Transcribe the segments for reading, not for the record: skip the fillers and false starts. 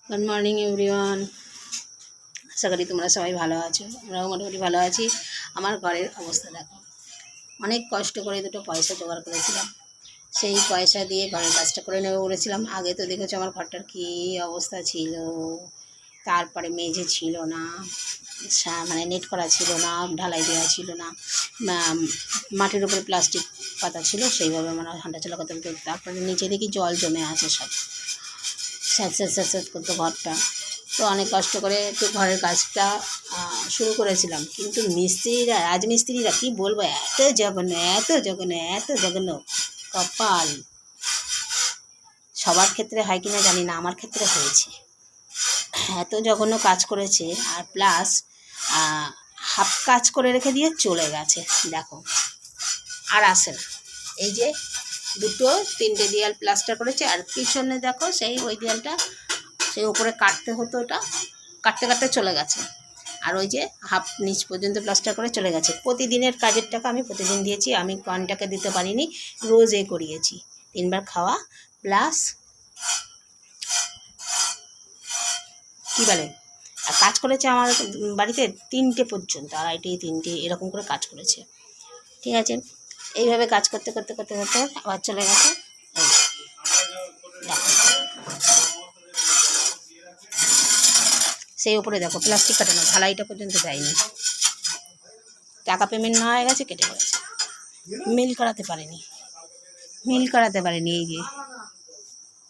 Good morning everyone. আশা করি তোমরা সবাই ভালো আছো। আমরাও মোটামুটি ভালো আছি। আমার ঘরের অবস্থা দেখো, অনেক কষ্ট করে দুটো পয়সা জোগাড় করেছিলাম, সেই পয়সা দিয়ে ঘরের কাজটা করে নেবো বলেছিলাম। আগে তো দেখেছো আমার ঘরটার কী অবস্থা ছিল। তারপরে মেঝে ছিল না, মানে নেট করা ছিল না, ঢালাই দেওয়া ছিল না, মাটির উপরে প্লাস্টিক পাতা ছিল, সেইভাবে মানে হাঁটাচলা করতে করতে তারপরে নিচে দেখি জল জমে আছে, সব স্যাঁত স্যাঁত স্যাঁত স্যাঁত করতো ঘরটা। তো অনেক কষ্ট করে একটু ঘরের কাজটা শুরু করেছিলাম, কিন্তু রাজমিস্ত্রিরা কি বলবো, এত জঘন্য এত জঘন্য এত জঘন্য কপাল। সবার ক্ষেত্রে হয় কিনা জানি না, আমার ক্ষেত্রে হয়েছে। এত জঘন্য কাজ করেছে, আর প্লাস হাফ কাজ করে রেখে দিয়ে চলে গেছে। দেখো আর আসে না। এই যে তিনটে দেয়াল প্লাস্টার করেছে, আর পিছনে দেখো সেই ওই দেয়ালটা সেই উপরে কাটতে হতো, ওটা কাটতে কাটতে চলে গেছে। আর ওই যে হাফ নিচ পর্যন্ত প্লাস্টার করে চলে গেছে। প্রতিদিনের কাজের টাকা আমি প্রতিদিন দিয়েছি, আমি কনটাকে দিতে পারিনি, রোজে করিয়েছি। 3 বার খাওয়া প্লাস কী বলে, আর কাজ করেছে আমার বাড়িতে 3টে পর্যন্ত, 2:30 3টে এরকম করে কাজ করেছে। ঠিক আছে, এইভাবে কাজ করতে করতে করতে করতে আবার চলে গেছে। সেই উপরে দেখো প্লাস্টিক কাটানো, ঢালাইটা পর্যন্ত দেয়নি। টাকা পেমেন্ট না হয়ে গেছে, কেটে গেছে, মিল করাতে পারেনি। এই যে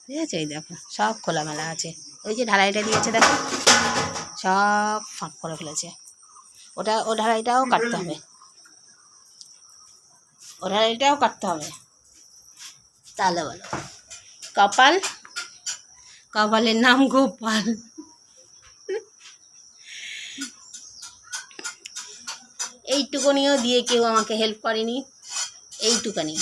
ঠিক আছে, এই দেখো সব খোলামেলা আছে। ওই যে ঢালাইটা দিয়েছে দেখো, সব ফাঁক করে ফেলেছে। ও ঢালাইটাও কাটতে হবে, তাহলে বলো কপালের নাম গোপাল। এইটুকুনিও দিয়ে কেউ আমাকে হেল্প করেনি, এইটুখানি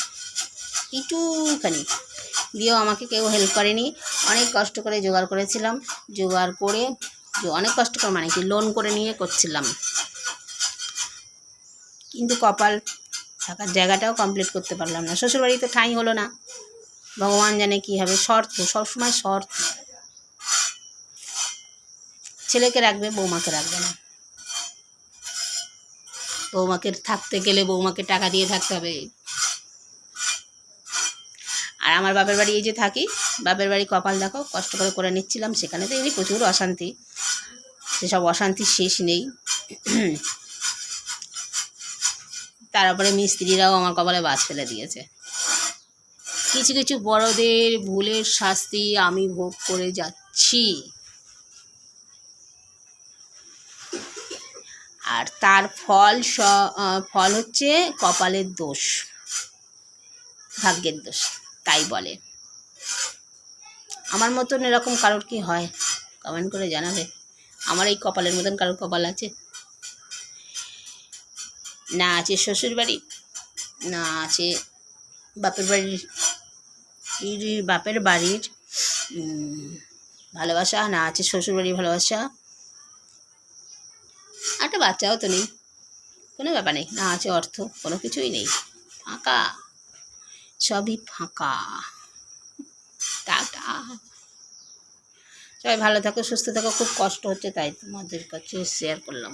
দিয়েও আমাকে কেউ হেল্প করেনি। অনেক কষ্ট করে জোগাড় করেছিলাম, জোগাড় করে অনেক কষ্ট করে মানে কি লোন করে নিয়ে করছিলাম, কিন্তু কপাল, থাকার জায়গাটাও কমপ্লিট করতে পারলাম না। শ্বশুরবাড়িতে ঠাঁই হলো না, ভগবান জানে কী হবে। শর্ত, সবসময় শর্ত, ছেলেকে রাখবে বৌমাকে রাখবে না। বৌমাকে থাকতে গেলে বৌমাকে টাকা দিয়ে থাকতে হবে। আর আমার বাপের বাড়ি এই যে থাকি, বাপের বাড়ি কপাল দেখো, কষ্ট করে করে নিচ্ছিলাম, সেখানে তো এই প্রচুর অশান্তি, সেসব অশান্তির শেষ নেই। তারপরে মিস্ত্রিরাও আমার কপালে বাজ ফেলে দিয়েছে। কিছু কিছু বড়দের ভুলের শাস্তি আমি ভোগ করে যাচ্ছি, আর তার ফল হচ্ছে কপালের দোষ, ভাগ্যের দোষ, তাই বলে। আমার মতন এরকম কারোর কি হয়, কমেন্ট করে জানাবে। আমার এই কপালের মতন কারোর কপাল আছে? না আছে শ্বশুর বাড়ি, না আছে বাপের বাড়ির ভালোবাসা, না আছে শ্বশুরবাড়ির ভালোবাসা, একটা বাচ্চাও তো নেই, কোনো ব্যাপার নেই, না আছে অর্থ, কোনো কিছুই নেই, ফাঁকা, সবই ফাঁকা। টাটা, সবাই ভালো থাকো, সুস্থ থাকো। খুব কষ্ট হচ্ছে, তাই তোমাদের কাছে শেয়ার করলাম।